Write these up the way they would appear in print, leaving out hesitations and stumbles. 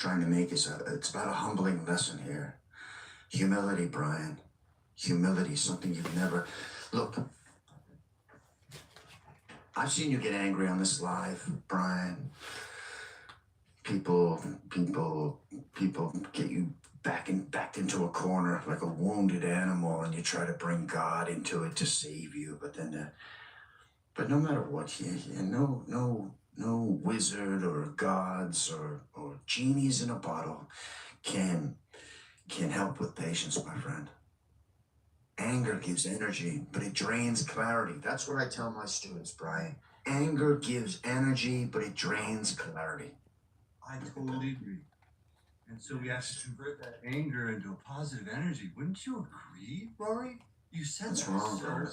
trying to make is it's about a humbling lesson here. Humility, Brian. Humility, something you've never. Look, I've seen you get angry on this live, Brian. People get you backed into a corner like a wounded animal, and you try to bring God into it to save you. But no matter what, no wizard or gods or genies in a bottle can help with patience, my friend. Anger gives energy, but it drains clarity. That's what I tell my students, Brian. Anger gives energy, but it drains clarity. I totally agree. And so we have to convert that anger into a positive energy. Wouldn't you agree, Rory? You said That's that, wrong, sir. bro.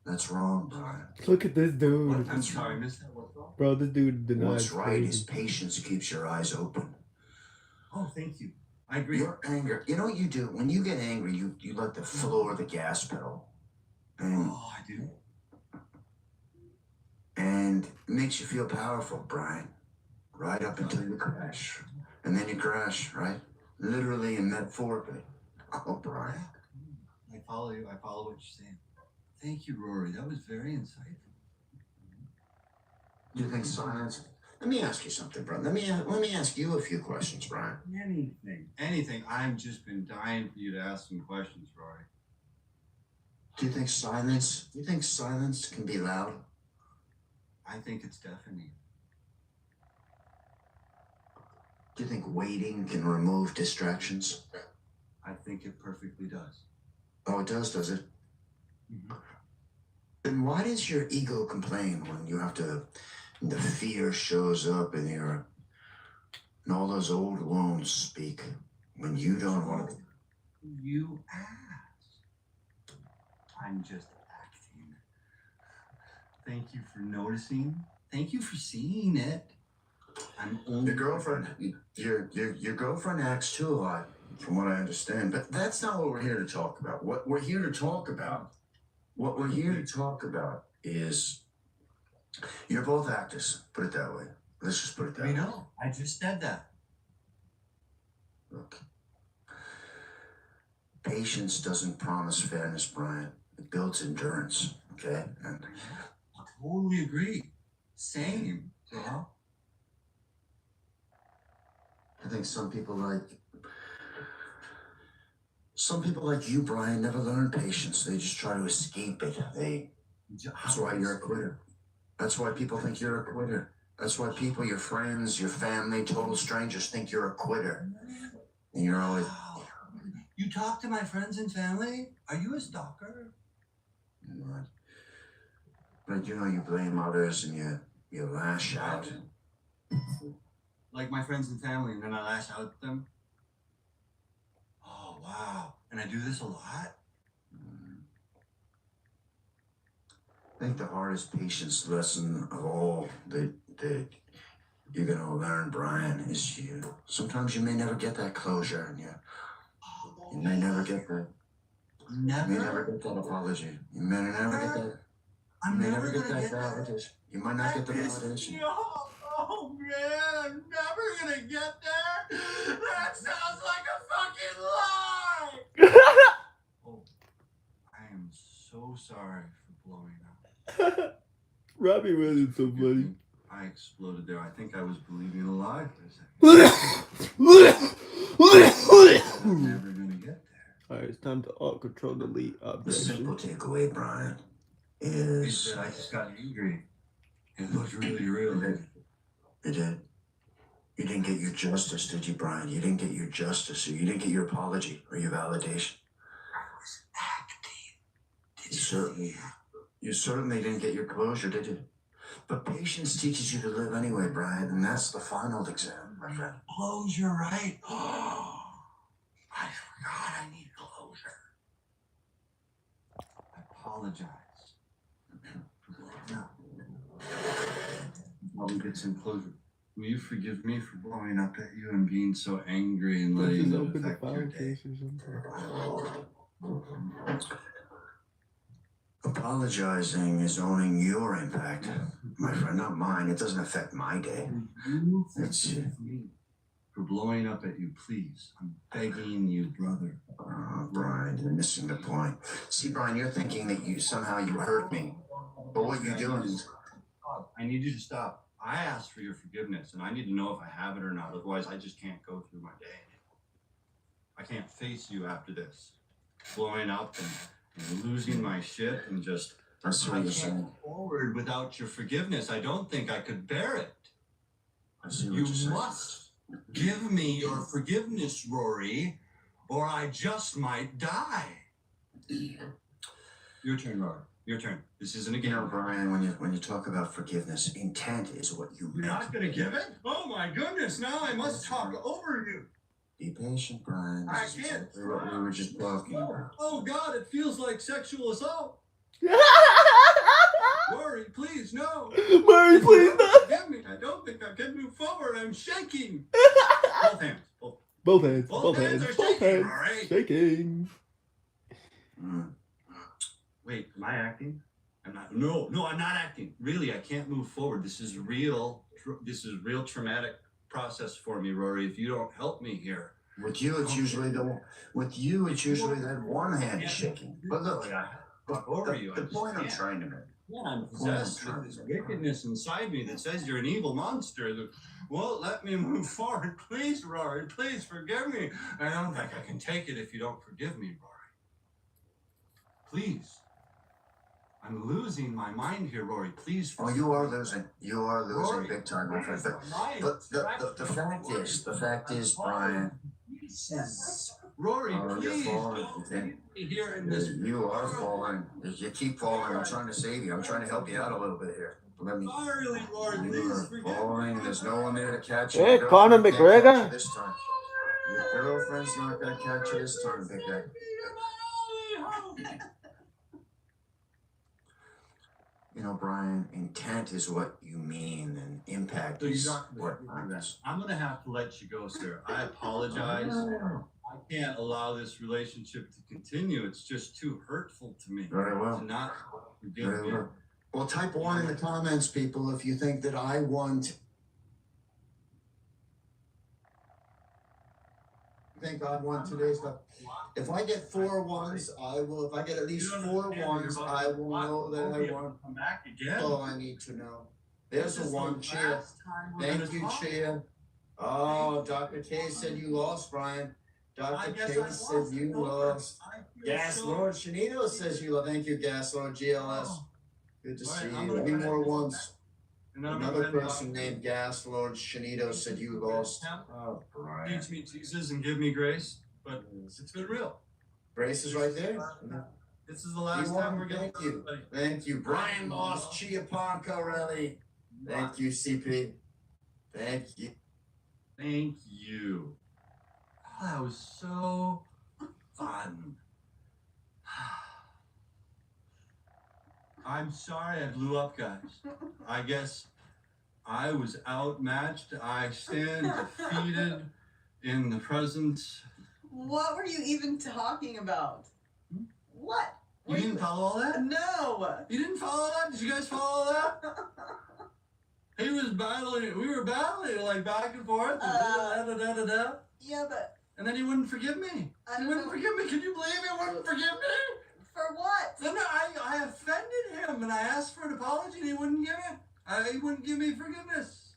That's wrong, Brian. Look at this dude. What? I'm sorry, missed that. What's wrong? Bro, this dude denies What's right is crazy. patience keeps your eyes open. Oh, thank you. I agree. Your anger, you know what you do? When you get angry, you let the floor the gas pedal. And Oh, I do. and it makes you feel powerful, Brian. Right up until you crash. And then you crash, right? Literally and metaphorically. Oh, Brian. I follow you. I follow what you're saying. Thank you, Rory. That was very insightful. Do you think silence? Let me ask you something, Brian. Let me ask you a few questions, Brian. Anything. I've just been dying for you to ask some questions, Rory. Do you think silence can be loud? I think it's deafening. Do you think waiting can remove distractions? I think it perfectly does. Oh, it does it? Mm-hmm. Then why does your ego complain when the fear shows up and all those old wounds speak when you don't want to? You asked. I'm just acting. Thank you for noticing. Thank you for seeing it. I'm only Your girlfriend acts too a lot, from what I understand. But that's not what we're here to talk about. What we're here to talk about is you're both actors. Put it that way. Let's just put it that way. I know. I just said that. Look, patience doesn't promise fairness, Brian. It builds endurance. Okay. And I totally agree. Same. Yeah. I think some people like you, Brian, never learn patience. They just try to escape it. That's why you're a quitter. That's why people think you're a quitter. That's why people, your friends, your family, total strangers think you're a quitter. And you're always. Wow. You talk to my friends and family? Are you a stalker? What? But you blame others and you lash out. Like my friends and family, and then I lash out at them? Oh, wow. And I do this a lot? I think the hardest patience lesson of all that you're going to learn, Brian, is sometimes you may never get that closure, and you may never get that. Never? You may never get that apology. You may never get that. I'm you may never never get gonna that get validation. You might not get the validation. Oh, man, I'm never gonna get there. That sounds like a fucking lie. Oh, I am so sorry for blowing up. Robbie Williams so funny. I exploded there. I think I was believing a lie for a second. I'm never gonna get there. Alright, it's time to alt control delete The objection. simple takeaway, Brian, He is said I just got angry. It looked really real. it did. You didn't get your justice, did you, Brian? You didn't get your justice, or you didn't get your apology or your validation. I was acting. You certainly didn't get your closure, did you? But patience teaches you to live anyway, Brian, and that's the final exam, my friend. Closure, right? I forgot I need closure. I apologize. While we get some closure, will you forgive me for blowing up at you and being so angry and Let's letting just it open the affect your file day? case or something. Apologizing is owning your impact, my friend, not mine. It doesn't affect my day. You It's forgive me. for blowing up at you. Please, I'm begging you, brother. Oh, Brian, you're missing the point. See, Brian, you're thinking that you somehow you hurt me. But what you're doing is I need you to stop. I asked for your forgiveness, and I need to know if I have it or not. Otherwise, I just can't go through my day. I can't face you after this. Blowing up and losing my shit and just... That's what I you're can't saying. go forward without your forgiveness. I don't think I could bear it. I see what You you're saying. must give me your forgiveness, Rory, or I just might die. Your turn, Rory. Your turn. This isn't a You game. know, Brian, when you talk about forgiveness, intent is what you You're meant. not going to give it? Oh my goodness, now I must talk over you. Be patient, Brian. I This is can't. exactly what we were just talking about. Oh God, it feels like sexual assault. Rory, please, no. Murray, please no. Forgive me. I don't think I can move forward. I'm shaking. Both hands. Both hands. Both Both hands hands. are Both shaking, hands. Rory. Shaking. Mm. Wait, am I acting? I'm not. No, I'm not acting. Really, I can't move forward. This is real. This is real traumatic process for me, Rory. If you don't help me here. With you, it's usually that one hand is shaking. But look, Talk over you. the point I'm trying to make. Yeah, I'm possessed with this wickedness inside me that says you're an evil monster that won't let me move forward. Please, Rory, please forgive me. I don't think I can take it if you don't forgive me, Rory. Please. I'm losing my mind here, Rory. Please. Oh, you are losing. You are losing Rory, big time, my friend. Rory, But the fact is, Brian, Rory, oh, you're please falling. don't leave me here in this. You are falling. You keep falling. I'm trying to save you. I'm trying to help you out a little bit here. Let me. Sorry, Rory, You please are forgive falling. me. There's no one there to catch you. Hey, Your Conor girlfriend can't McGregor. catch you this time. Your girlfriend's not going to catch you this time, big guy. You know, Brian, intent is what you mean, and impact So you're is not what gonna do that. matters. I'm gonna have to let you go, sir. I apologize. I can't allow this relationship to continue. It's just too hurtful to me Very well. to not forgive Very you. well. Well, type 1 in the comments, people, if you think that I want. I think I won today's stuff. If I get 4 ones, I will. If I get at least 4 ones, I will know that I won. Come back again. All I need to know. There's This a is 1, the Chia. last time we're Thank gonna you, talk. Chia. Oh, Dr. K said you lost, Brian. I Dr. guess K I said lost. you It's over. lost. I feel Gas so- Lord Shanito says you lost. Thank you, Gas Lord GLS. Oh. Good to All right, see I'm you. gonna Any try to more do ones? And I'm Another gonna person named Gas Lord Shanito said you lost. Oh, Brian. teach me Jesus and give me grace, but it's been real. Grace is right there. This is the last You time won. we're getting. Thank you. Thank you. Brian lost. Chia Poncarelli. Thank you, CP. Thank you. Thank you. Oh, that was so fun. I'm sorry I blew up, guys. I guess I was outmatched. I stand defeated in the presence. What were you even talking about? What? You didn't follow all that? No. You didn't follow that? Did you guys follow that? He was battling. We were battling like back and forth. Yeah, but And then he wouldn't forgive me. I He don't wouldn't know. forgive me. Can you believe he wouldn't forgive me? For what? Then I offended him and I asked for an apology and he wouldn't give it. He wouldn't give me forgiveness.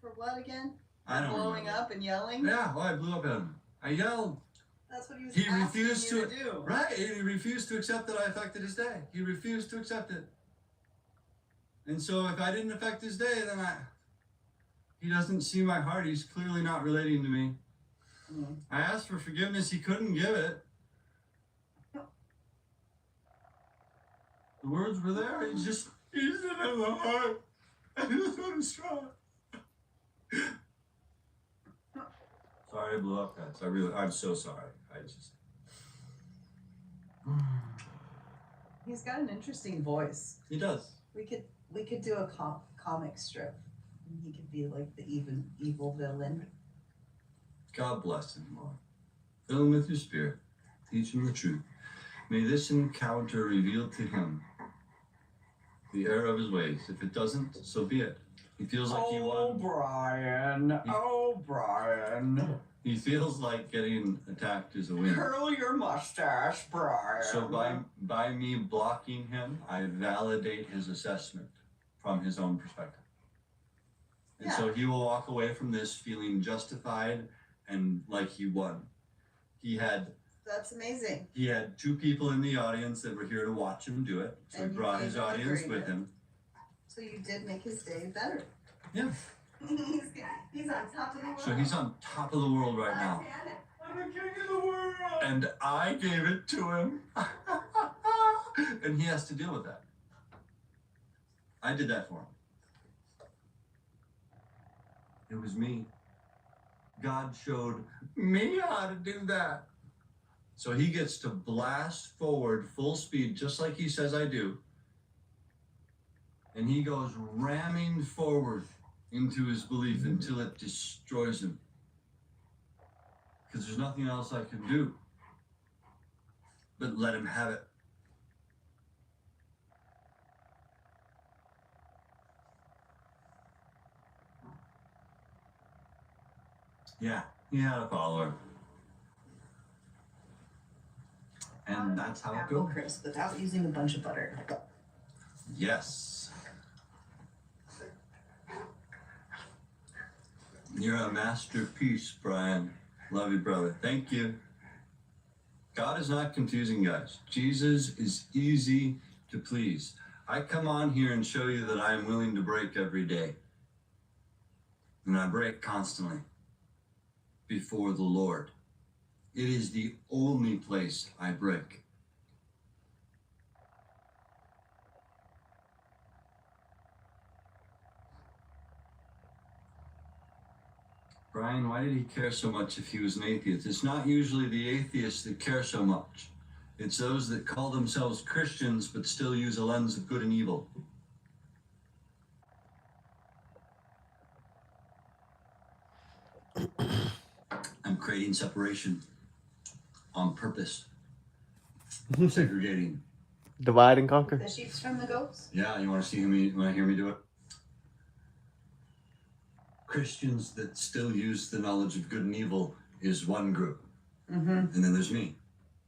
For what again? I don't Blowing remember. up and yelling? Yeah, well, I blew up at him. I yelled. That's what he was He asking refused you to- do. Right, and he refused to accept that I affected his day. He refused to accept it. And so if I didn't affect his day, then he doesn't see my heart. He's clearly not relating to me. Mm. I asked for forgiveness. He couldn't give it. The words were there. He didn't have the heart. I just wasn't strong. Sorry I blew up, guys. I'm so sorry. He's got an interesting voice. He does. We could do a comic strip. He could be like the evil villain. God bless him, Lord. Fill him with your spirit. Teach him the truth. May this encounter reveal to him the error of his ways. If it doesn't, so be it. He feels like he Oh, won. Brian. Oh, Brian. He feels like getting attacked is a win. Curl your mustache, Brian. So by me blocking him, I validate his assessment from his own perspective. And so he will walk away from this feeling justified and like he won. That's amazing. He had 2 people in the audience that were here to watch him do it. So And he you brought gave his him audience with agreement. him. So you did make his day better. Yeah. he's on top of the world. So he's on top of the world right now. I'm the king of the world. And I gave it to him. And he has to deal with that. I did that for him. It was me. God showed me how to do that. So he gets to blast forward full speed, just like he says I do. And he goes ramming forward into his belief until it destroys him. Because there's nothing else I can do but let him have it. Yeah, he had a follower. And that's how it Apple goes. crisp without using a bunch of butter. Yes. You're a masterpiece, Brian. Love you, brother. Thank you. God is not confusing, guys. Jesus is easy to please. I come on here and show you that I am willing to break every day. And I break constantly before the Lord. It is the only place I break. Brian, why did he care so much if he was an atheist? It's not usually the atheists that care so much. It's those that call themselves Christians but still use a lens of good and evil. I'm creating separation on purpose. Segregating. Divide and conquer. The sheep's from the goats. Yeah, you want to see me? Want to hear me do it? Christians that still use the knowledge of good and evil is one group, Mm-hmm. and then there's me.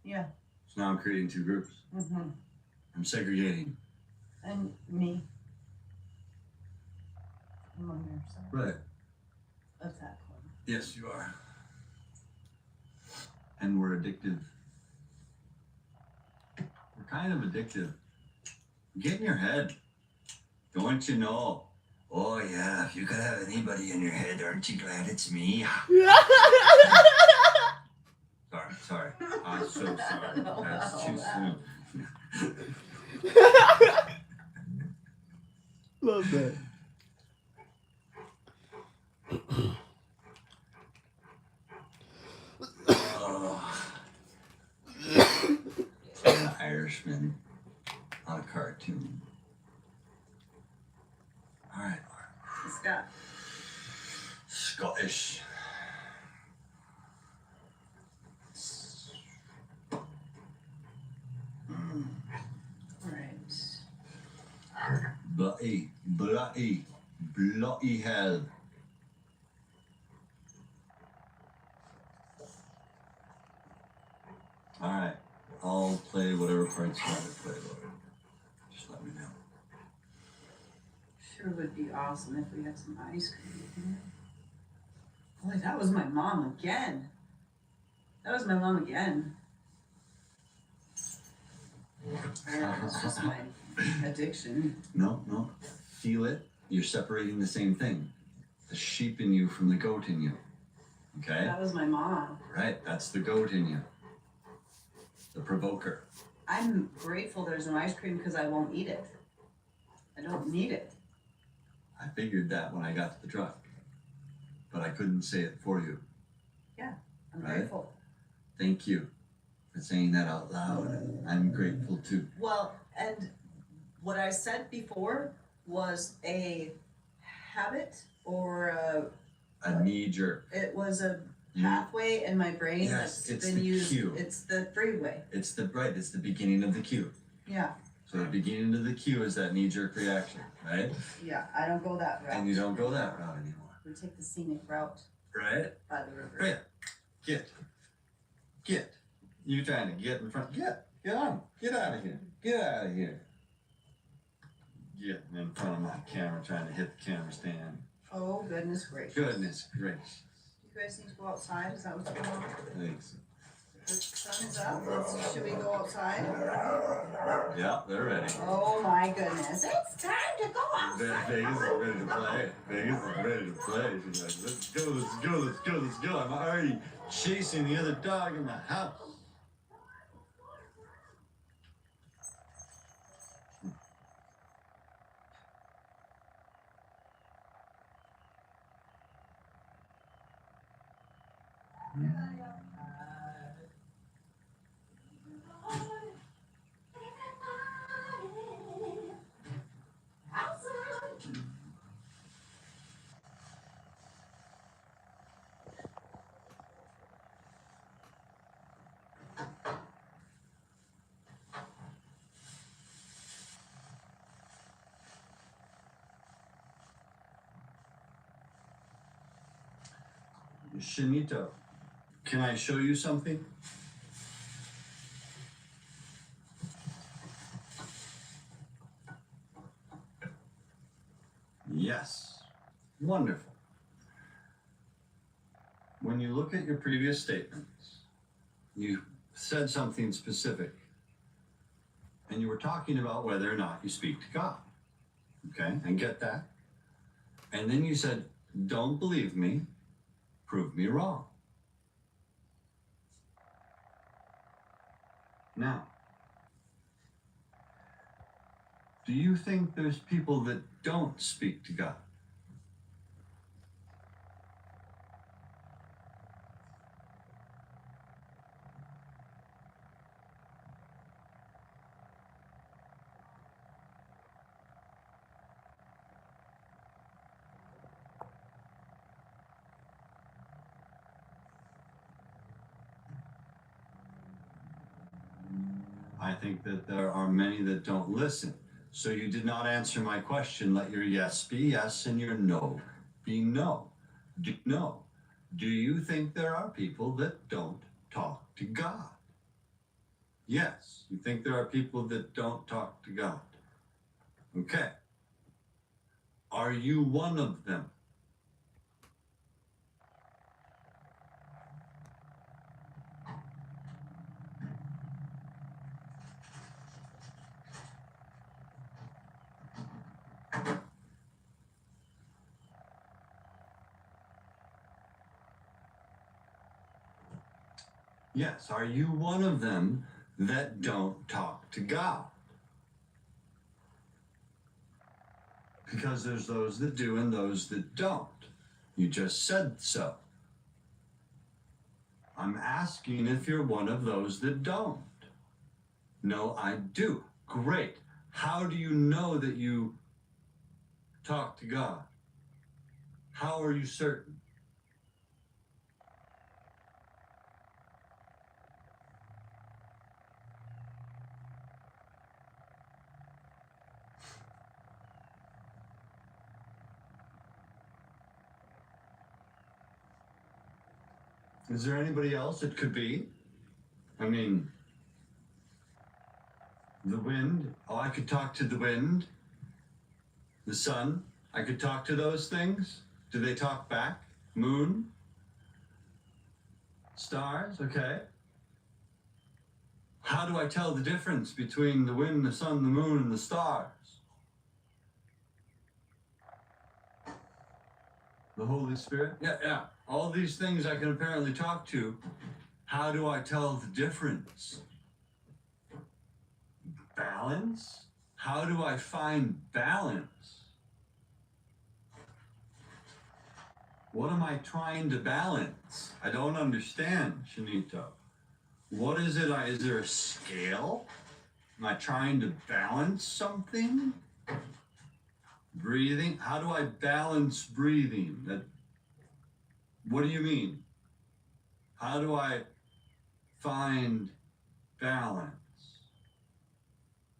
Yeah. So now I'm creating 2 groups. Mm-hmm. I'm segregating. And me. I'm on your side Right. of that corner. Yes, you are. And we're addictive. We're kind of addictive. Get in your head. Don't you know? Oh yeah, if you could have anybody in your head, aren't you glad it's me? Sorry. I'm so sorry. That's too soon. Love that. Oh. An Irishman on a cartoon. All right. Scott. Scottish. Right. Bloody hell. All right. I'll play whatever parts you want to play, Lord. Just let me know. Sure would be awesome if we had some ice cream. Boy, that was my mom again. That was my mom again. It's just my addiction. No. Feel it. You're separating the same thing. The sheep in you from the goat in you. Okay? That was my mom. Right. That's the goat in you. The provoker. I'm grateful there's no ice cream because I won't eat it. I don't need it. I figured that when I got to the truck. But I couldn't say it for you. I'm Right. grateful. Thank you for saying that out loud. I'm grateful too. Well, and what I said before was a habit or A knee jerk. it was a You- pathway in my brain Yes, that's it's been the used. cue. It's the freeway. It's the beginning of the cue. Yeah. So the beginning of the cue is that knee-jerk reaction, right? Yeah, I don't go that route. And you don't go that route anymore, We take the scenic route right? by the river. Right. Get. You trying to get in front? Get on. Get out of here. Get out of here. Getting in front of my camera, trying to hit the camera stand. Oh, goodness gracious. Goodness gracious. You guys need to go outside? Is that what's going on? Thanks. The sun is up. Should we go outside? Yeah, they're ready. Oh my goodness. It's time to go outside. Vegas is ready to play. Vegas is ready to play. She's like, let's go, let's go, let's go, let's go. I'm already chasing the other dog in the house. Shanito, can I show you something? Yes. Wonderful. When you look at your previous statements, you said something specific, and you were talking about whether or not you speak to God. Okay, I get that. And then you said, don't believe me, prove me wrong. Now, do you think there's people that don't speak to God? I think that there are many that don't listen. So you did not answer my question. Let your yes be yes and your no be no. No. Do you think there are people that don't talk to God? Yes. You think there are people that don't talk to God? Okay. Are you one of them? Yes, are you one of them that don't talk to God? Because there's those that do and those that don't. You just said so. I'm asking if you're one of those that don't. No, I do. Great. How do you know that you talk to God? How are you certain? Is there anybody else it could be? I mean, the wind. Oh, I could talk to the wind. The sun. I could talk to those things. Do they talk back? Moon? Stars? Okay. How do I tell the difference between the wind, the sun, the moon, and the stars? The Holy Spirit? Yeah. All these things I can apparently talk to. How do I tell the difference? Balance? How do I find balance? What am I trying to balance? I don't understand, Shanito. What is it? Is there a scale? Am I trying to balance something? Breathing? How do I balance breathing? What do you mean? How do I find balance?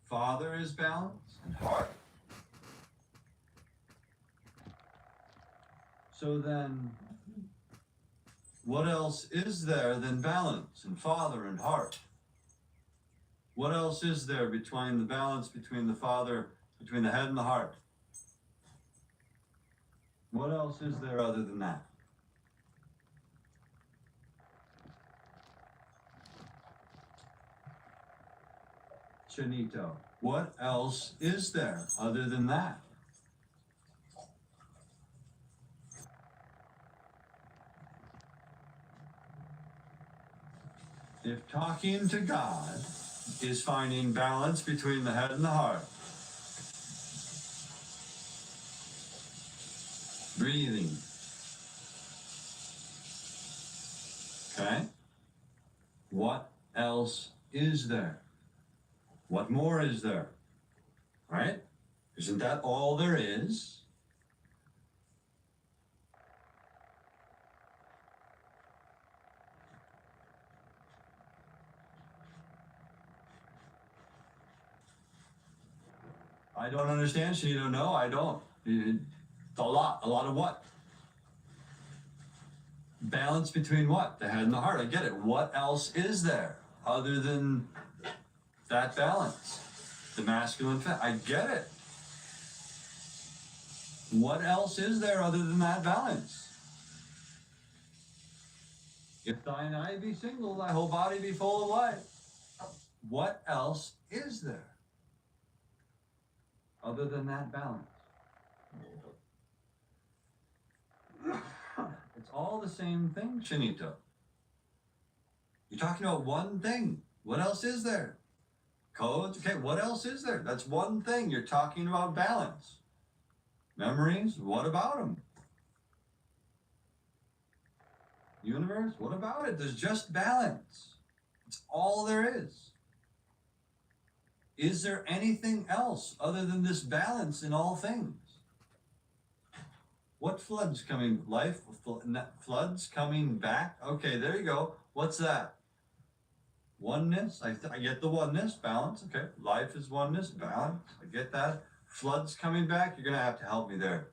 Father is balance and heart. So then, what else is there than balance and Father and heart? What else is there between the balance between the Father, between the head and the heart? What else is there other than that? Chinito, what else is there other than that? If talking to God is finding balance between the head and the heart, breathing, okay? What else is there? What more is there? Right? Isn't that all there is? I don't understand, Shanito. No, I don't. A lot of what? Balance between what? The head and the heart. I get it. What else is there other than that balance? The masculine, I get it. What else is there other than that balance? If thine eye be single, thy whole body be full of light. What else is there other than that balance? It's all the same thing, Shanito. You're talking about one thing. What else is there? Codes, okay, what else is there? That's one thing. You're talking about balance. Memories, what about them? Universe, what about it? There's just balance. It's all there is. Is there anything else other than this balance in all things? What floods coming? Life, floods coming back? Okay, there you go. What's that? Oneness, I get the oneness, balance, okay. Life is oneness, balance, I get that. Floods coming back, you're gonna have to help me there.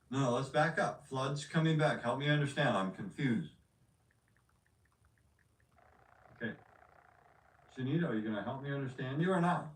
No, let's back up. Floods coming back, help me understand, I'm confused. Okay. Shanito, are you gonna help me understand you or not?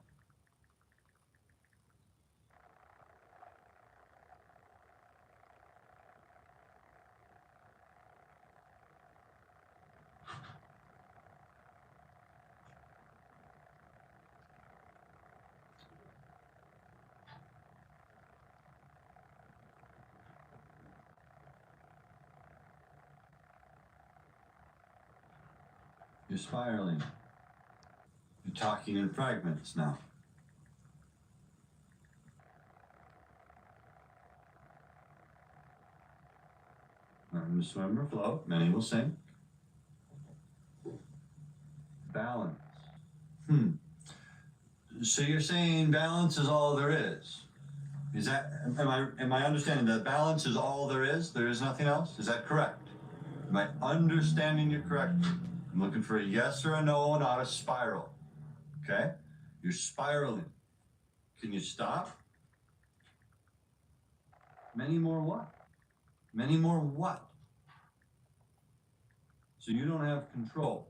You're spiraling. You're talking in fragments now. Learn to swim or float, many will sink. Balance. So you're saying balance is all there is? Is that, am I understanding that balance is all there is? There is nothing else? Is that correct? Am I understanding you correctly? I'm looking for a yes or a no, not a spiral. Okay? You're spiraling. Can you stop? Many more what? Many more what? So you don't have control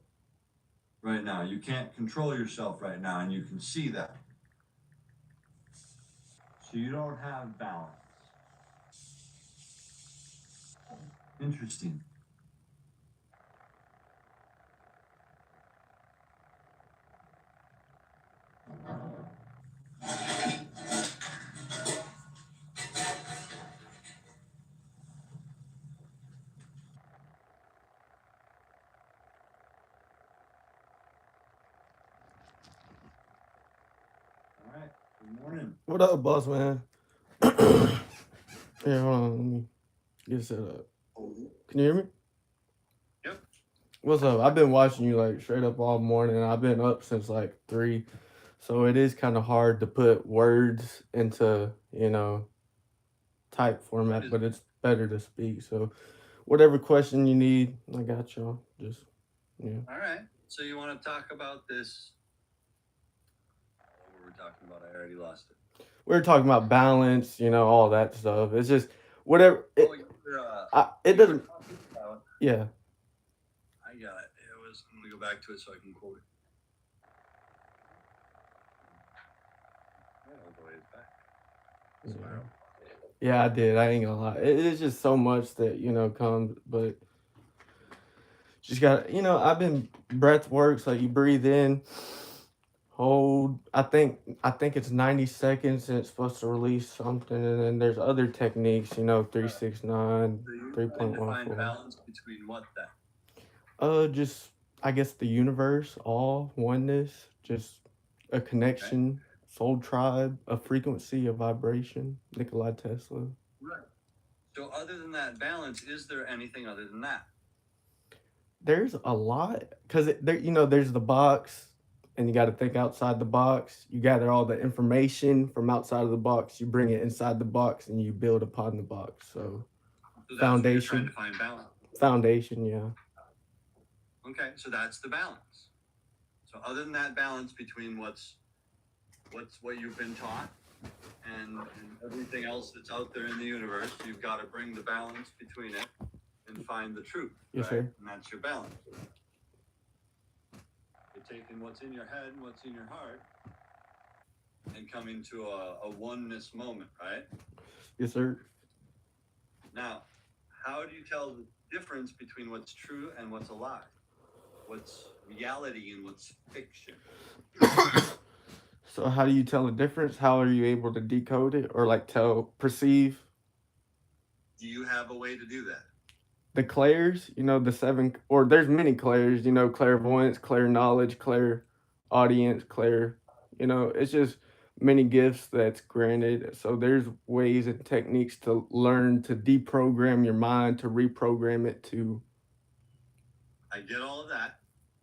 right now. You can't control yourself right now, and you can see that. So you don't have balance. Interesting. All right. Good morning. What up, boss man? Yeah, hold on. Let me get set up. Can you hear me? Yep. What's up? I've been watching you like straight up all morning. I've been up since like 3. So it is kind of hard to put words into, type format, but it's better to speak. So whatever question you need, I got y'all. Just, yeah. All right. So you want to talk about this talking about? I already lost it. We were talking about balance, all that stuff. It's just whatever. Oh, you It were doesn't. talking about. Yeah. I got it. I'm gonna go back to it so I can quote it. Yeah, all the way back. Spiral. Yeah, I did. I ain't gonna lie. It's just so much that comes, but just got I've been breath works like you breathe in, hold. I think it's 90 seconds and it's supposed to release something, and then there's other techniques. 369, So you three trying point to one find four. balance between what then? Just I guess the universe, all oneness, just a connection, soul tribe, a frequency, a vibration. Nikola Tesla. Right. So other than that balance, is there anything other than that? There's a lot because there's the box, and you got to think outside the box. You gather all the information from outside of the box, you bring it inside the box, and you build upon the box. So So that's what you're foundation, trying to find balance. foundation, yeah. Okay, so that's the balance. So other than that balance between what you've been taught and everything else that's out there in the universe, you've got to bring the balance between it and find the truth. Yes, right? sir. And that's your balance. You're taking what's in your head and what's in your heart and coming to a oneness moment, right? Yes, sir. Now, how do you tell the difference between what's true and what's a lie? What's reality and what's fiction? So how do you tell the difference? How are you able to decode it or perceive? Do you have a way to do that? The clairs, the seven, or there's many clairs, clairvoyance, clair knowledge, clair audience, clair, it's just many gifts that's granted. So there's ways and techniques to learn to deprogram your mind, to reprogram it to. I get all of that.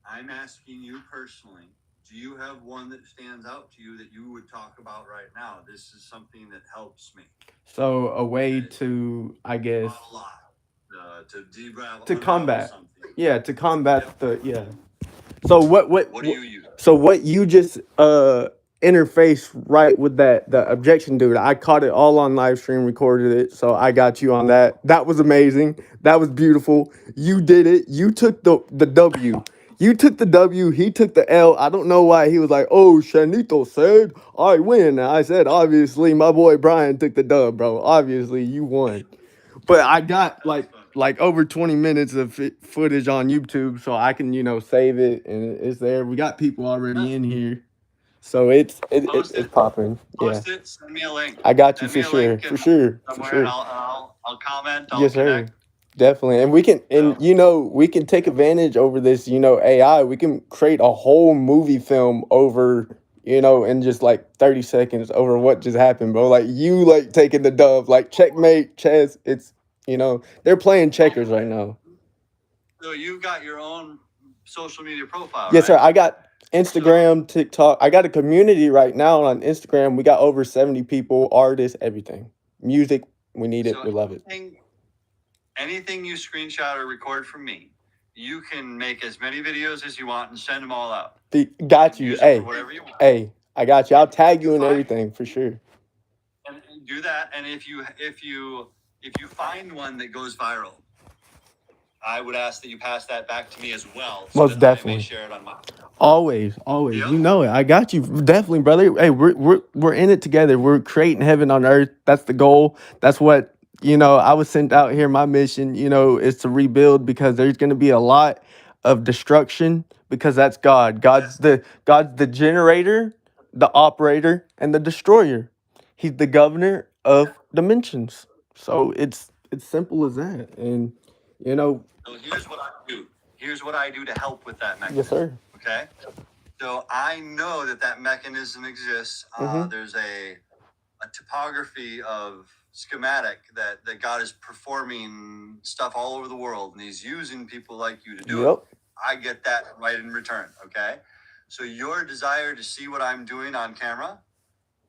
I'm asking you personally, do you have one that stands out to you that you would talk about right now? This is something that helps me. So a way to, I guess, Not a lot. To to combat. something. Yeah, to combat So what What do you use? So what you just interface right with the objection dude. I caught it all on live stream, recorded it, so I got you on that. That was amazing. That was beautiful. You did it. You took the W. You took the W, he took the L. I don't know why he was like, oh, Shanito said I win. And I said, obviously, my boy Brian took the dub, bro. Obviously, you won. But I got like over 20 minutes of footage on YouTube, so I can save it, and it's there. We got people already in here, so it's popping. Yeah, Post it. Send me a link. I got you Send me for a sure, link for and sure, for somewhere, sure. and I'll comment. I'll Yes, sir. connect. Definitely, and we can, and So- we can take advantage over this, AI. We can create a whole movie film over, in just like 30 seconds over what just happened, bro. Like you, like taking the dub, like checkmate, chess. It's, they're playing checkers right now. So you've got your own social media profile, Yes, right? sir. I got Instagram, TikTok. I got a community right now on Instagram. We got over 70 people, artists, everything. Music, we need it. So We love it. anything you screenshot or record from me, you can make as many videos as you want and send them all out. Got you. Use it Hey, for whatever you want. hey, I got you. I'll tag you and Fine. everything for sure. And do that. And if you find one that goes viral, I would ask that you pass that back to me as well. So Most that definitely. I may share it on my. Always. Yep. You know it. I got you. Definitely, brother. Hey, we're in it together. We're creating heaven on earth. That's the goal. That's what, I was sent out here. My mission, is to rebuild, because there's going to be a lot of destruction, because that's God. God's the generator, the operator, and the destroyer. He's the governor of dimensions. So it's simple as that. And, So here's what I do. Here's what I do to help with that mechanism. yes, sir. Okay. So I know that mechanism exists. Mhm. There's a topography of schematic that God is performing stuff all over the world, and he's using people like you to do it. Yep. I get that right in return. Okay. So your desire to see what I'm doing on camera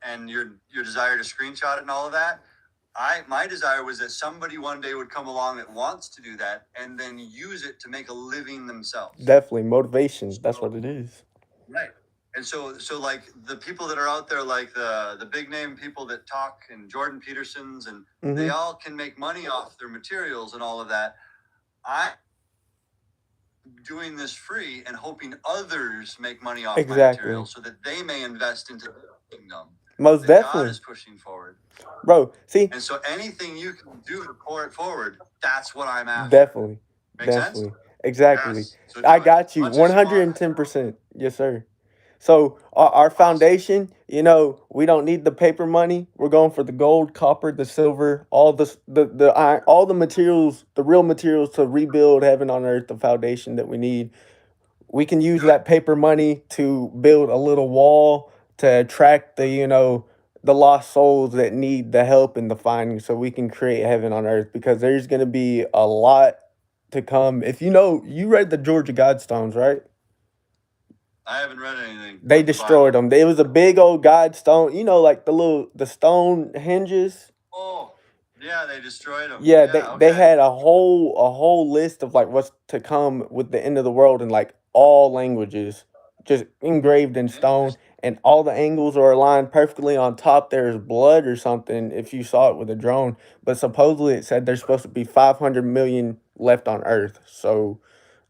and your desire to screenshot it and all of that, my desire was that somebody one day would come along that wants to do that and then use it to make a living themselves. Definitely motivation. That's what it is. Right. And so like the people that are out there, like the big name people that talk, and Jordan Peterson's, and they all can make money off their materials and all of that. I'm doing this free and hoping others make money off my Exactly. materials so that they may invest into the kingdom Most that God definitely, is pushing forward. bro. See, And so anything you can do to pour it forward, that's what I'm after. definitely, Make sense? definitely, exactly. Yes. So I do it. got you, Much as you want. 110%. Yes, sir. So our foundation, you know, we don't need the paper money. We're going for the gold, copper, the silver, all the iron, all the materials, the real materials to rebuild heaven on earth, the foundation that we need. We can use that paper money to build a little wall to attract the, you know, the lost souls that need the help and the finding, so we can create heaven on earth, because there's going to be a lot to come. If you know, you read the Georgia Guidestones, right? I haven't read anything. They but the destroyed Bible. them. It was a big old Guidestone, you know, like the stone hinges. Oh, yeah, they destroyed them. Yeah, Yeah, they okay. had a whole list of like what's to come with the end of the world in like all languages, just engraved in stone, and all the angles are aligned perfectly. On top there's blood or something if you saw it with a drone, but supposedly it said there's supposed to be 500 million left on Earth. So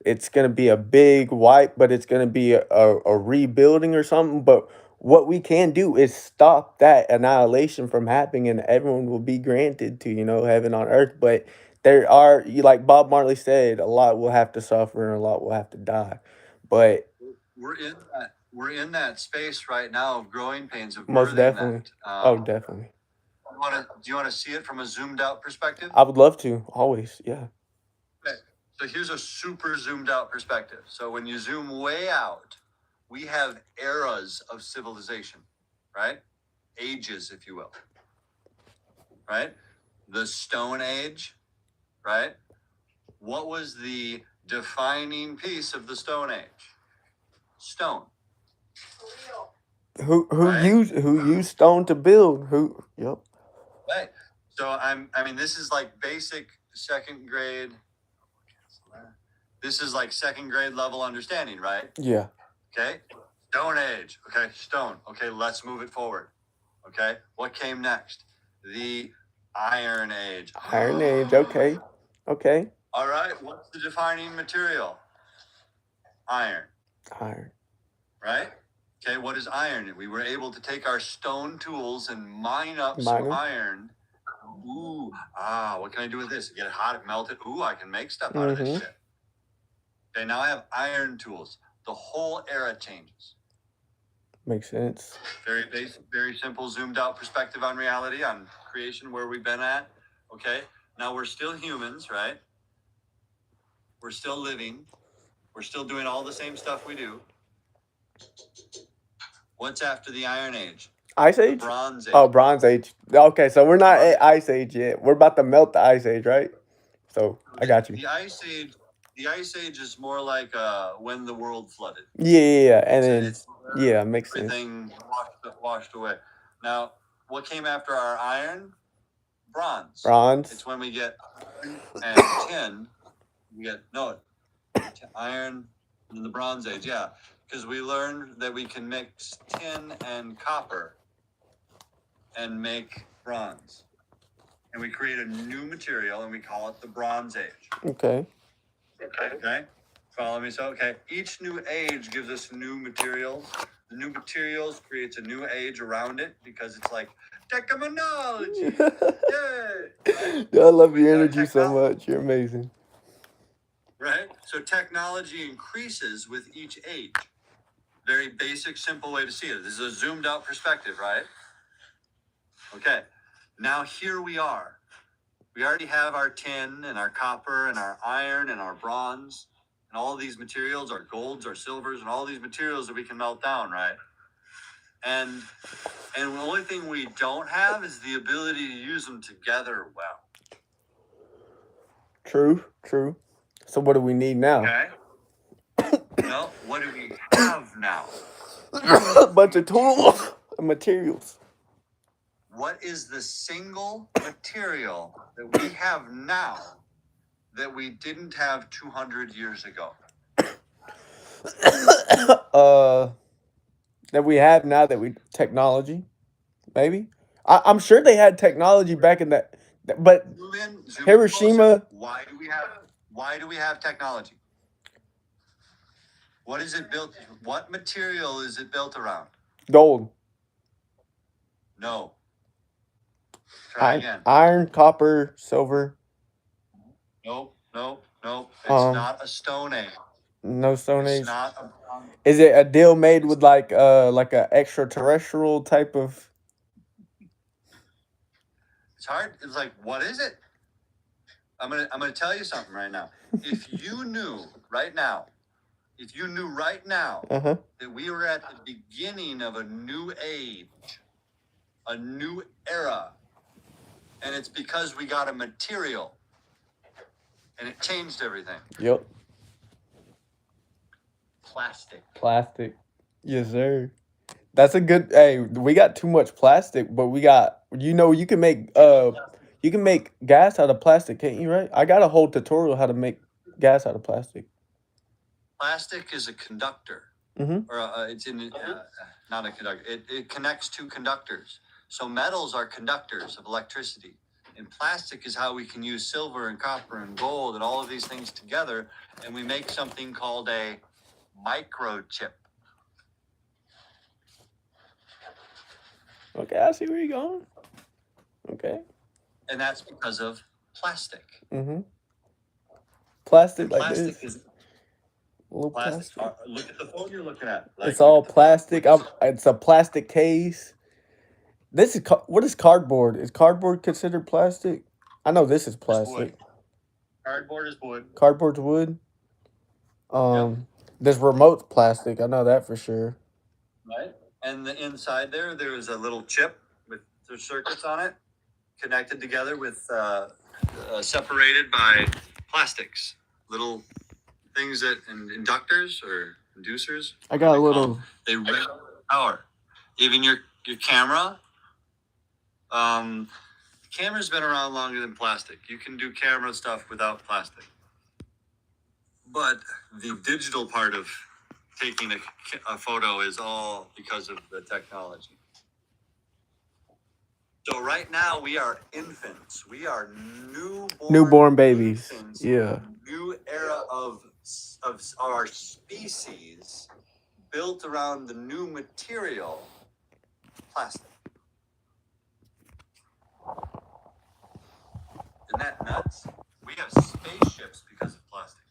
it's gonna be a big wipe, but it's gonna be a rebuilding or something. But what we can do is stop that annihilation from happening, and everyone will be granted to, you know, heaven on earth. But there are, like Bob Marley said, a lot will have to suffer and a lot will have to die. But we're in that space right now of growing pains, of most birthing definitely, that. oh, definitely, Do you want to see it from a zoomed out perspective? I would love to always, yeah. Okay. So here's a super zoomed out perspective. So when you zoom way out, we have eras of civilization, right? Ages, if you will. Right? The Stone Age, right? What was the defining piece of the Stone Age? Stone. Who Right? used stone to build? Yep. Right. So I mean, this is like basic second grade. This is like second grade level understanding, right? Yeah. Okay. Stone Age. Okay. Stone. Okay. Let's move it forward. Okay. What came next? The Iron Age. Iron Age. Okay. Okay. All right. What's the defining material? Iron. Iron. Right? Okay. What is iron? We were able to take our stone tools and mine up some iron. Ooh. What can I do with this? Get it hot, melt it. Ooh, I can make stuff out of this shit. Okay. Now I have iron tools. The whole era changes. Makes sense. Very basic, very simple, zoomed out perspective on reality, on creation, where we've been at. Okay. Now we're still humans, right? We're still living. We're still doing all the same stuff we do. What's after the Iron Age? Ice Age? Bronze Age. Oh, Bronze Age. Okay, so we're not at Ice Age yet. We're about to melt the Ice Age, right? So I got you. The Ice Age is more like when the world flooded. Yeah, and then yeah, makes sense. Everything washed away. Now, what came after our iron? Bronze. It's when we get and tin. We get iron in the Bronze Age. Yeah, because we learned that we can mix tin and copper and make bronze, and we create a new material and we call it the Bronze Age. Okay. Follow me. So each new age gives us new materials. The new materials creates a new age around it, because it's like technology. Yay! I love your energy so much. You're amazing. Right? So technology increases with each age. Very basic, simple way to see it. This is a zoomed out perspective, right? Okay. Now here we are. We already have our tin and our copper and our iron and our bronze and all these materials, our golds, our silvers, and all these materials that we can melt down, right? And the only thing we don't have is the ability to use them together well. True. So what do we need now? Okay. Well, what do we have now? A bunch of tools and materials. What is the single material that we have now that we didn't have 200 years ago? that we have now that we technology. Maybe I'm sure they had technology back in that, but Zoom in closer. Hiroshima Why do we have technology? What is it built? What material is it built around? gold, No. Try again. iron, copper, silver. Nope. It's Um, not a Stone Age. no Stone It's Age. not Is it a deal made with like a extraterrestrial type of? it's hard. It's like, what is it? I'm gonna tell you something right now. If you knew right now Uh-huh. that we were at the beginning of a new age, a new era, and it's because we got a material and it changed everything. Yep. Plastic. Yes, sir. That's a good. Hey, we got too much plastic, but we got. You can make gas out of plastic, can't you? Right? I got a whole tutorial how to make gas out of plastic. Plastic is a conductor, Mm-hmm. or it's in not a conductor. It connects to conductors. So metals are conductors of electricity, and plastic is how we can use silver and copper and gold and all of these things together, and we make something called a microchip. Okay, I see where you're going. Okay. And that's because of plastic. Mm-hmm. Plastic And like plastic this. is Little plastic. plastic. Look at the phone you're looking at. It's all plastic. It's a plastic case. This is what is cardboard? Is cardboard considered plastic? I know this is plastic. Cardboard is wood. Cardboard's wood. This remote's plastic. I know that for sure. Right. And the inside there is a little chip with the circuits on it, connected together with separated by plastics, little things that and inductors or inducers. I got a little. They regulate power. Even your camera. Camera's been around longer than plastic. You can do camera stuff without plastic. But the digital part of taking a photo is all because of the technology. So right now we are infants. We are Newborn babies. Infants, Yeah. New era of our species built around the new material, plastic. Isn't that nuts? We have spaceships because of plastic.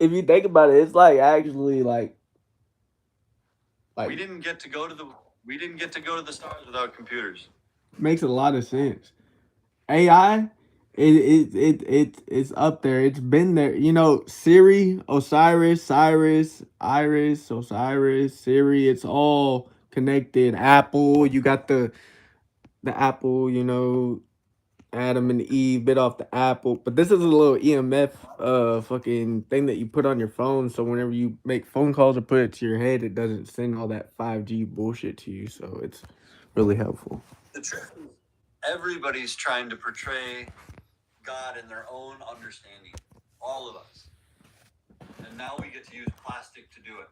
If you think about it, it's like actually like we didn't get to go to the stars without computers. Makes a lot of sense. AI, it's up there. It's been there. You know, Siri, Osiris, Cyrus, Iris, Osiris, Siri. It's all connected. Apple, you got the Apple. You know, Adam and Eve bit off the apple. But this is a little EMF fucking thing that you put on your phone. So whenever you make phone calls or put it to your head, it doesn't send all that 5G bullshit to you. So it's really helpful. The truth is, everybody's trying to portray God in their own understanding. All of us. And now we get to use plastic to do it.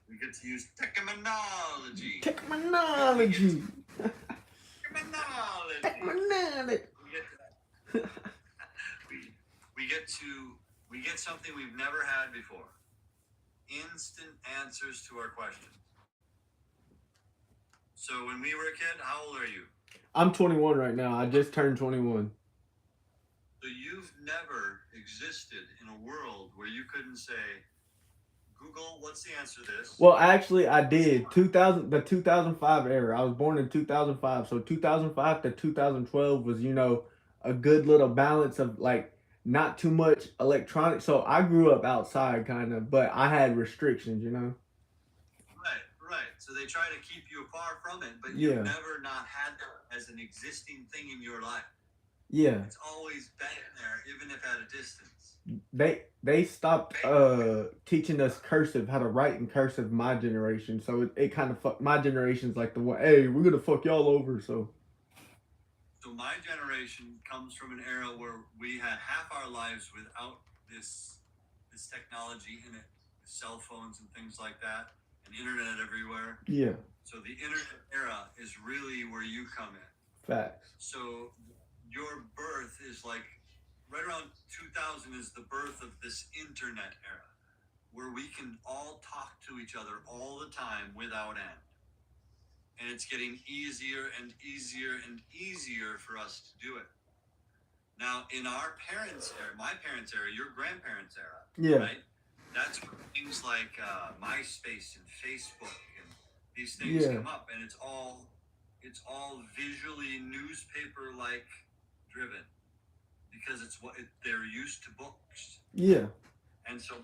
We get to use technology. Technology. We get something we've never had before. Instant answers to our questions. So when we were a kid, how old are you? I'm 21 right now. I just turned 21. So you've never existed in a world where you couldn't say, Google, what's the answer to this? Well, actually, I did. The 2005 era. I was born in 2005. So 2005 to 2012 was, a good little balance of like not too much electronics. So I grew up outside kind of, but I had restrictions, Right. So they try to keep you far from it, but you've never not had that as an existing thing in your life. Yeah. It's always been there, even if at a distance. They stopped teaching us cursive, how to write in cursive, my generation. So it kind of my generation's like the one, hey, we're gonna fuck y'all over. So my generation comes from an era where we had half our lives without this technology in it. cell phones and things like that, and internet everywhere. Yeah. So the internet era is really where you come in. Facts. So your birth is like right around 2000 is the birth of this internet era where we can all talk to each other all the time without end. And it's getting easier and easier and easier for us to do it. Now, in our parents' era, my parents' era, your grandparents' era, Yeah. right? That's where things like MySpace and Facebook and these things Yeah. come up, and it's all visually newspaper-like driven because they're used to books. Yeah. And so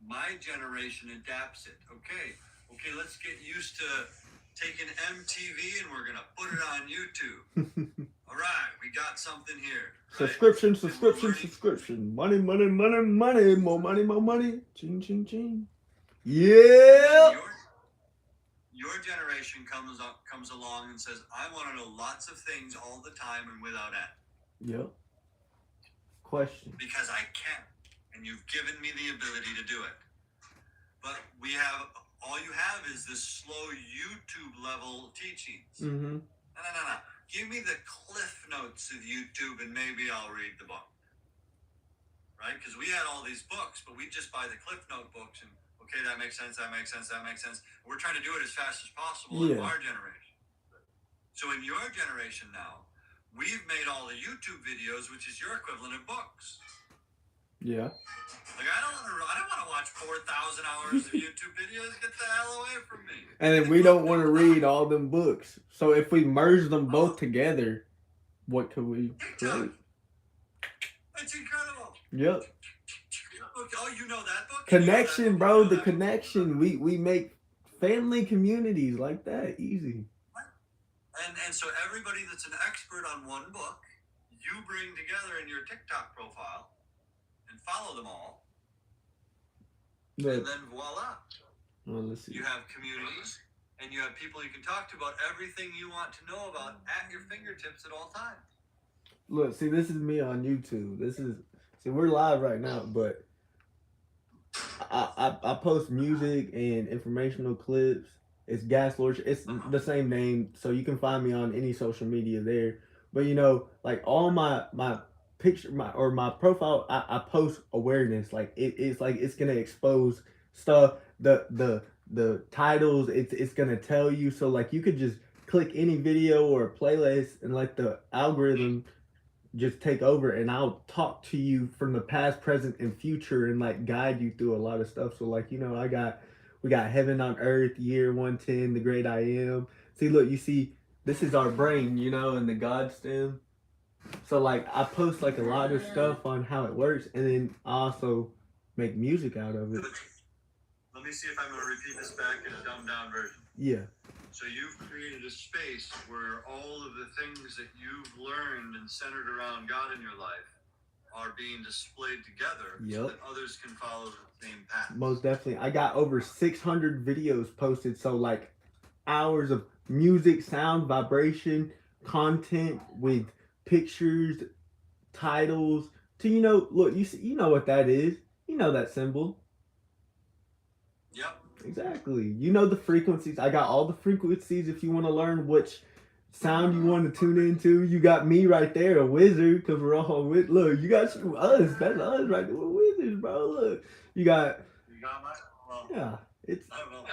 my generation adapts it. Okay, let's get used to taking MTV and we're gonna put it on YouTube. All right, we got something here. Right? Subscription. And we're learning- Subscription. Money. More money. Ching, ching, ching. Yeah. Your generation comes along and says, I want to know lots of things all the time and without end. Yep. Question. Because I can. And you've given me the ability to do it. But all you have is this slow YouTube level teachings. Mm-hmm. No. Give me the cliff notes of YouTube and maybe I'll read the book. Right? Because we had all these books, but we just buy the cliff note books and okay, that makes sense. We're trying to do it as fast as possible in our generation. So in your generation now, we've made all the YouTube videos, which is your equivalent of books. Yeah. Like I don't want to watch 4,000 hours of YouTube videos. Get the hell away from me. And then we don't want to read all them books. So if we merge them both together, what could we create? It's incredible. Yep. Oh, you know that book? Connection, bro. The connection. We make family communities like that easy. And so everybody that's an expert on one book, you bring together in your TikTok profile and follow them all. But, And then voila. well, let's see. You have communities and you have people you can talk to about everything you want to know about at your fingertips at all times. Look, see, this is me on YouTube. We're live right now, but I post music and informational clips. It's Gas Lord. It's the same name, so you can find me on any social media there. But like all my picture, my profile, I post awareness. Like it's gonna expose stuff. The titles, it's gonna tell you. So like you could just click any video or playlist and let the algorithm just take over, and I'll talk to you from the past, present, and future, and like guide you through a lot of stuff. So like we got Heaven on Earth, Year 110, The Great I Am. See, look, you see, this is our brain, and the God stem. So like I post like a lot of stuff on how it works, and then I also make music out of it. Let me see if I'm going to repeat this back in a dumbed down version. Yeah. So you've created a space where all of the things that you've learned and centered around God in your life are being displayed together so that others can follow the same path. Most definitely. I got over 600 videos posted, so like hours of music, sound, vibration, content with pictures, titles. To look, you know what that is. You know that symbol. Yep. Exactly. You know the frequencies. I got all the frequencies if you want to learn which sound you want to tune into. You got me right there, a wizard, because we're all with. Look, you got us. That's us right there. We're wizards, bro. Look. You got my. Well, yeah. It's. I don't know.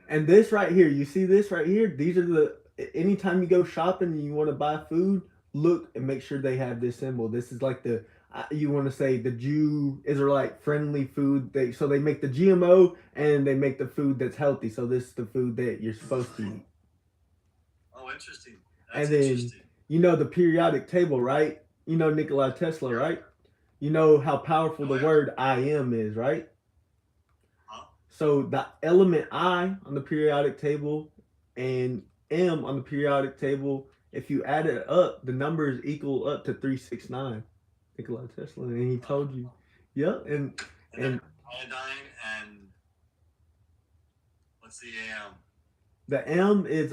And this right here, you see this right here? These are anytime you go shopping and you want to buy food, look and make sure they have this symbol. This is like you want to say the Jew Israelite friendly food. They make the GMO and they make the food that's healthy. So this is the food that you're supposed to eat. Oh, interesting. That's And then interesting. the periodic table, right? Nikola Tesla, right? You know how powerful the word I am is, right? Huh? So the element I on the periodic table and M on the periodic table, if you add it up, the numbers equal up to 369. Nikola Tesla, and he told you. Yep, and Iodine and what's the AM? the M is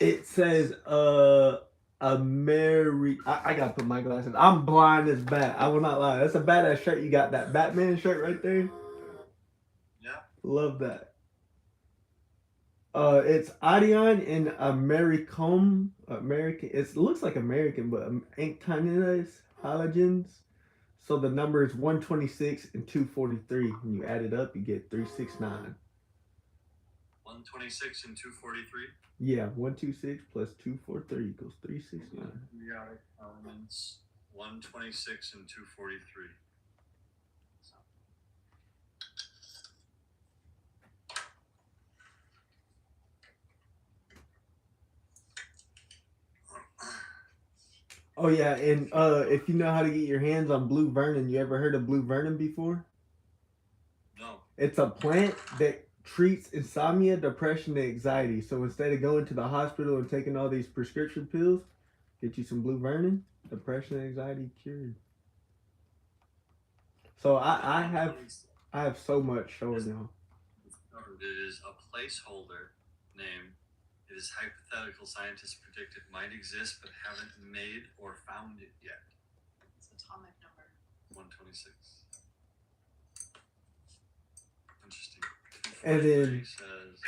it says I gotta put my glasses. I'm blind as bat. I will not lie. That's a badass shirt you got. That Batman shirt right there. Yeah. Love that. It's Adion in Americom. American. It looks like American, but Actinides halogens. So the number is 126 and 243. When you add it up, you get 369. 126 and 243. Yeah, 126 plus 243 equals 369. Periodic elements 126 and 243. Oh yeah, and if you know how to get your hands on Blue Vernon, you ever heard of Blue Vernon before? No. It's a plant that treats insomnia, depression, and anxiety. So instead of going to the hospital and taking all these prescription pills, get you some Blue Vernon, depression and anxiety cured. So I have so much showing y'all. It is a placeholder name. It is hypothetical. Scientists predict it might exist but haven't made or found it yet. It's atomic number. 126. Interesting. And then says,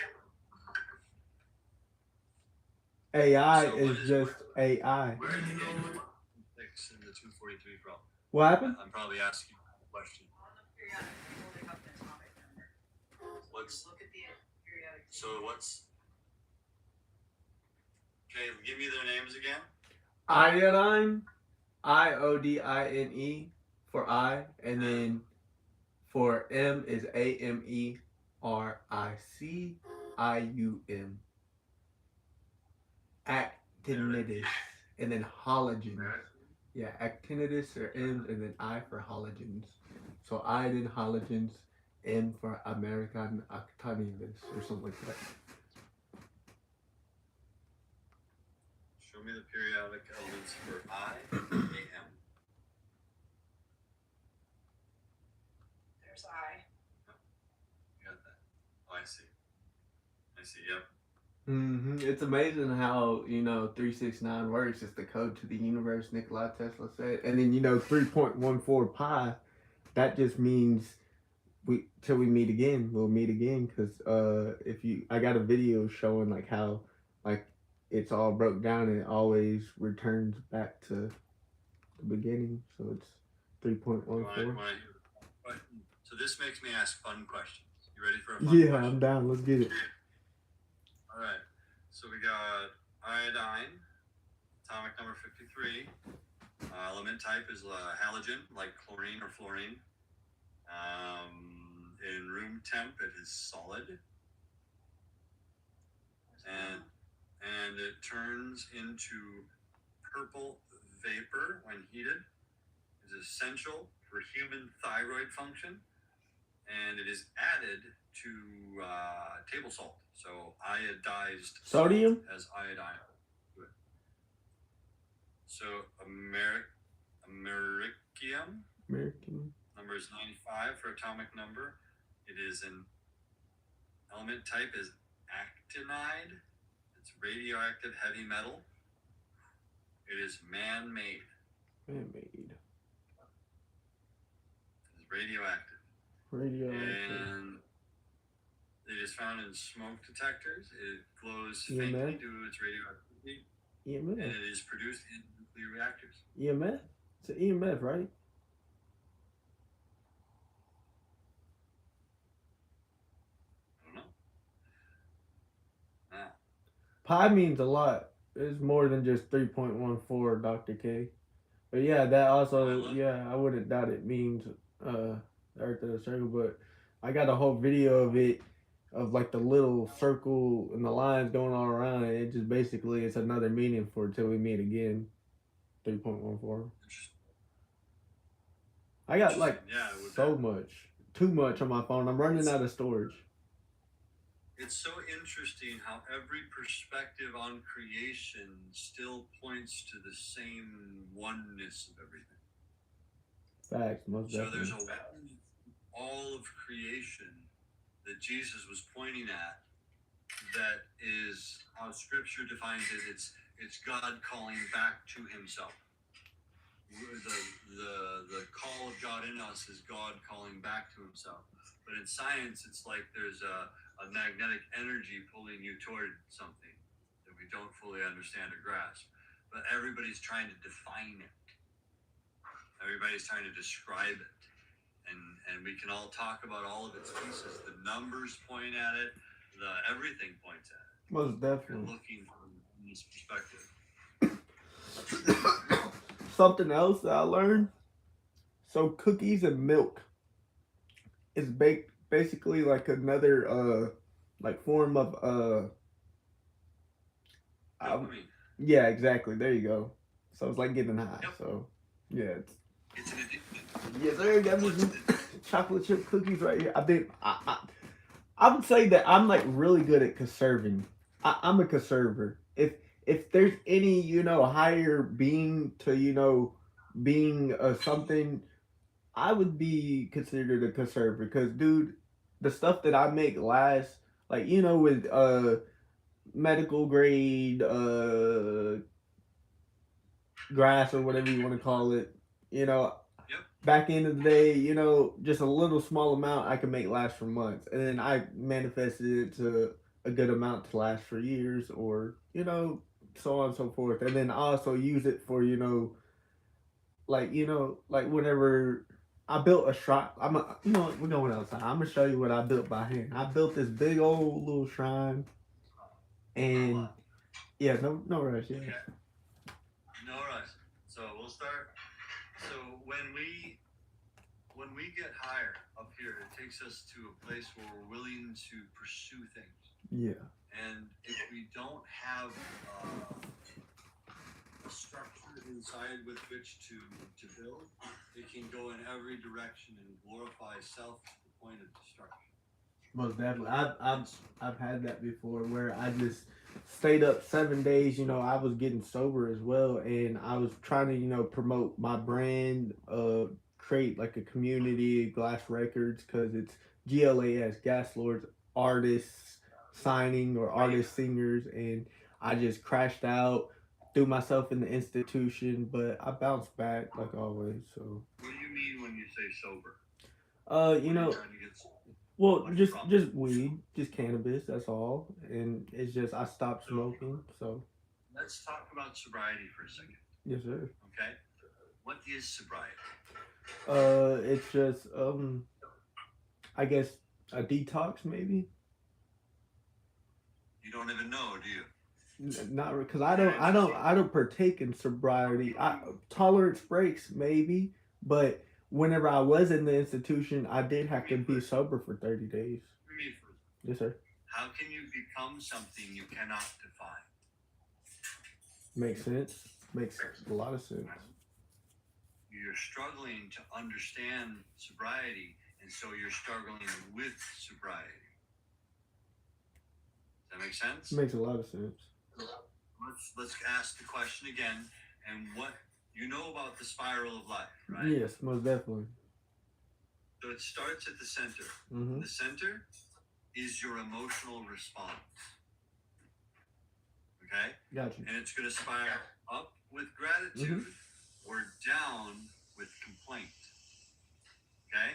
AI So is just AI. where did you get 126 and the 243 from? What happened? I'm probably asking you a question. On the periodic table, they have the atomic number. What's Look at the periodic table. so what's okay? Give me their names again. Iodine, Iodine for I, and then for M is AMERICIUM. Actinides, and then halogens. Yeah, actinides or M's, and then I for halogens. So iodine, halogens, M for American actinides or something like that. Show me the periodic elements for I and AM. There's I. You got that? Oh, I see. Yep. It's amazing how 369 works. It's the code to the universe. Nikola Tesla said, and then 3.14 pi. That just means till we meet again. We'll meet again because I got a video showing like how like it's all broke down and it always returns back to the beginning. So it's 3.14. So this makes me ask fun questions. You ready for a fun Yeah, question? I'm down. Let's get it. All right. So we got iodine, atomic number 53. Element type is halogen, like chlorine or fluorine. In room temp, it is solid, and it turns into purple vapor when heated. It is essential for human thyroid function, and it is added to table salt. So iodized Sodium? salt has iodine to it. So americium American. number is 95 for atomic number. It is an element type is actinide. It's radioactive heavy metal. It is man-made. Man-made. It's radioactive. Radioactive. And it is found in smoke detectors. It glows EMF? faintly due to its radioactivity. And EMF. it is produced in nuclear reactors. EMF? It's an EMF, right? I don't know. Ah. Pi means a lot. It's more than just 3.14, Dr. K. But yeah, that also, I wouldn't doubt it means the Earth is a circle, but I got a whole video of it, of like the little circle and the lines going all around it. It just basically, it's another meaning for till we meet again. 3.14. I got like too much on my phone. I'm running out of storage. It's so interesting how every perspective on creation still points to the same oneness of everything. Facts, most So definitely. there's all of creation that Jesus was pointing at that is how Scripture defines it. It's It's God calling back to Himself. The call of God in us is God calling back to Himself. But in science, it's like there's a magnetic energy pulling you toward something that we don't fully understand or grasp. But everybody's trying to define it. Everybody's trying to describe it. And we can all talk about all of its pieces. The numbers point at it. Everything points at it. Most You're definitely. looking from this perspective. Something else that I learned. So cookies and milk is basically like another like form of Dopamine. yeah, exactly. There you go. So it's like getting high. Yep. So yeah, It's an addiction. yes, sir. Got me some chocolate chip cookies right here. I would say that I'm like really good at conserving. I'm a conserver. If there's any higher being to being something, I would be considered a conserver. Because dude, the stuff that I make lasts like with medical grade grass or whatever you want to call it. You know, Yep. back in the day, just a little small amount I could make last for months, and then I manifested it to a good amount to last for years, or so on and so forth. And then I also use it for like whenever I built a shrine. We're going outside. I'm gonna show you what I built by hand. I built this big old little shrine, and yeah, no rush. Yeah. Okay. No rush. So we'll start. So when we get higher up here, it takes us to a place where we're willing to pursue things. Yeah. And if we don't have a structure inside with which to build, it can go in every direction and glorify self to the point of destruction. Most definitely. I've had that before where I just stayed up 7 days. I was getting sober as well, and I was trying to promote my brand, create like a community, Glass Records, because it's GLAS, Gas Lords Artists Signing, or artist singers, and I just crashed out, threw myself in the institution, but I bounced back like always. So. What do you mean when you say sober? Uh, What are you trying to get sober? Well, What's the just problem? weed, just cannabis. That's all, and it's just I stopped smoking. So Let's talk about sobriety for a second. yes, sir. Okay? What is sobriety? It's just I guess a detox maybe. You don't even know, do you? Not because I don't partake in sobriety. Tolerance breaks maybe, but whenever I was in the institution, I did have to be sober for 30 days. Hear me first. Yes, sir. How can you become something you cannot define? Makes sense. Makes a lot of sense. You're struggling to understand sobriety, and so you're struggling with sobriety. Does that make sense? Makes a lot of sense. Let's ask the question again. And what you know about the spiral of life, right? Yes, most definitely. So it starts at the center. Mm-hmm. The center is your emotional response. Okay? Gotcha. And it's going to spiral up with gratitude or down with complaint. Okay?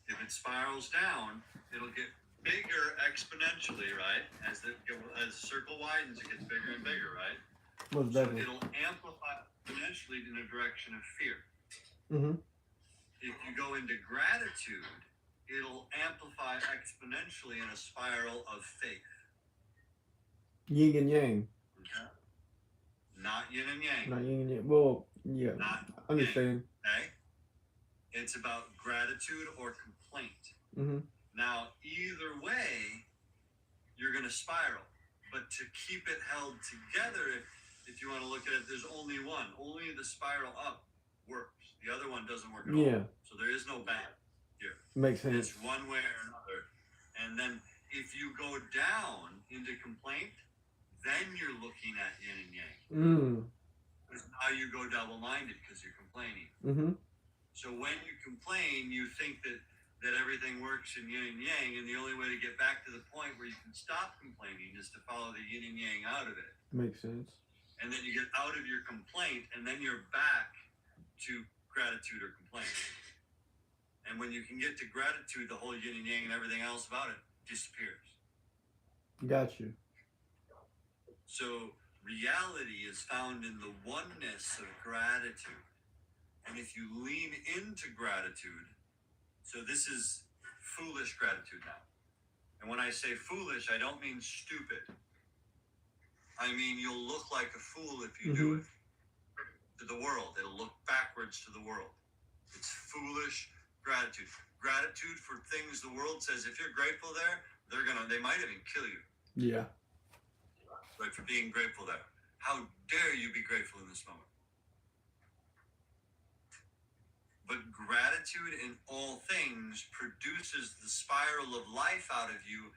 If it spirals down, it'll get bigger exponentially, right? As the circle widens, it gets bigger and bigger, right? Most So definitely. it'll amplify exponentially in a direction of fear. Mm-hmm. If you go into gratitude, it'll amplify exponentially in a spiral of faith. Yin and yang. Okay? Not yin and yang. Not yin and yang. Well, yeah. Not I understand. Okay? It's about gratitude or complaint. Mm-hmm. Now, either way, you're going to spiral. But to keep it held together, if you want to look at it, there's only one. Only the spiral up works. The other one doesn't work at all. So there is no back here. Makes sense. It's one way or another. And then if you go down into complaint, then you're looking at yin and yang. Because now you go double-minded because you're complaining. Mm-hmm. So when you complain, you think that everything works in yin and yang, and the only way to get back to the point where you can stop complaining is to follow the yin and yang out of it. Makes sense. And then you get out of your complaint, and then you're back to gratitude or complaint. And when you can get to gratitude, the whole yin and yang and everything else about it disappears. Got you. So reality is found in the oneness of gratitude. And if you lean into gratitude, so this is foolish gratitude now. And when I say foolish, I don't mean stupid. I mean, you'll look like a fool if you do it to the world. It'll look backwards to the world. It's foolish gratitude. Gratitude for things the world says, if you're grateful there, they might even kill you. Yeah. Right, for being grateful there. How dare you be grateful in this moment? But gratitude in all things produces the spiral of life out of you,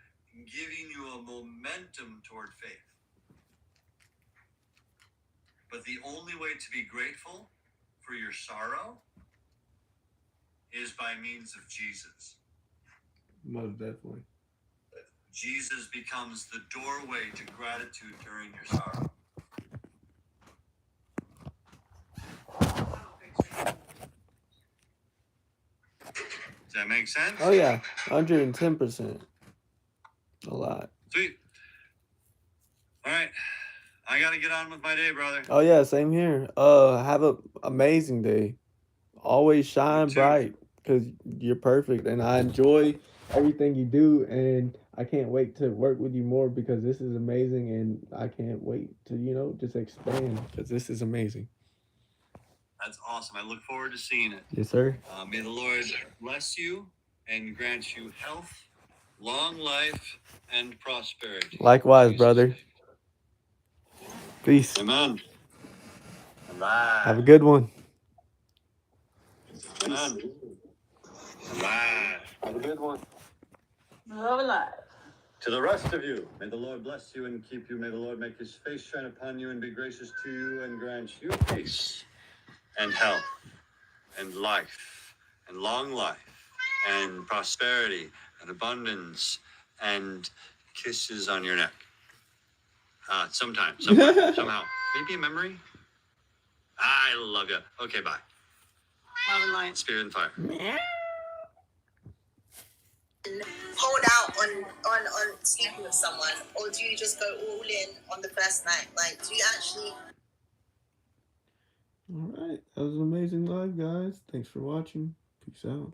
giving you a momentum toward faith. But the only way to be grateful for your sorrow is by means of Jesus. Most definitely. Jesus becomes the doorway to gratitude during your sorrow. Does that make sense? Oh yeah, 110%. A lot. Sweet. All right. I got to get on with my day, brother. Oh yeah, same here. Have a amazing day. Always shine too. bright because you're perfect, and I enjoy everything you do, and I can't wait to work with you more because this is amazing, and I can't wait to just expand because this is amazing. That's awesome. I look forward to seeing it. Yes, sir. May the Lord bless you and grant you health, long life, and prosperity. Likewise, brother. Peace. Amen. Bye. Have a good one. Amen. Bye. Have a good one. Love life. To the rest of you, may the Lord bless you and keep you. May the Lord make his face shine upon you and be gracious to you and grant you peace and health and life and long life and prosperity and abundance and kisses on your neck. Sometime, somewhere, somehow. Maybe a memory. I love you. Okay, bye. Love and light. Spirit and fire. Hold out on sleeping with someone, or do you just go all in on the first night? Like, do you actually? All right. That was an amazing live, guys. Thanks for watching. Peace out.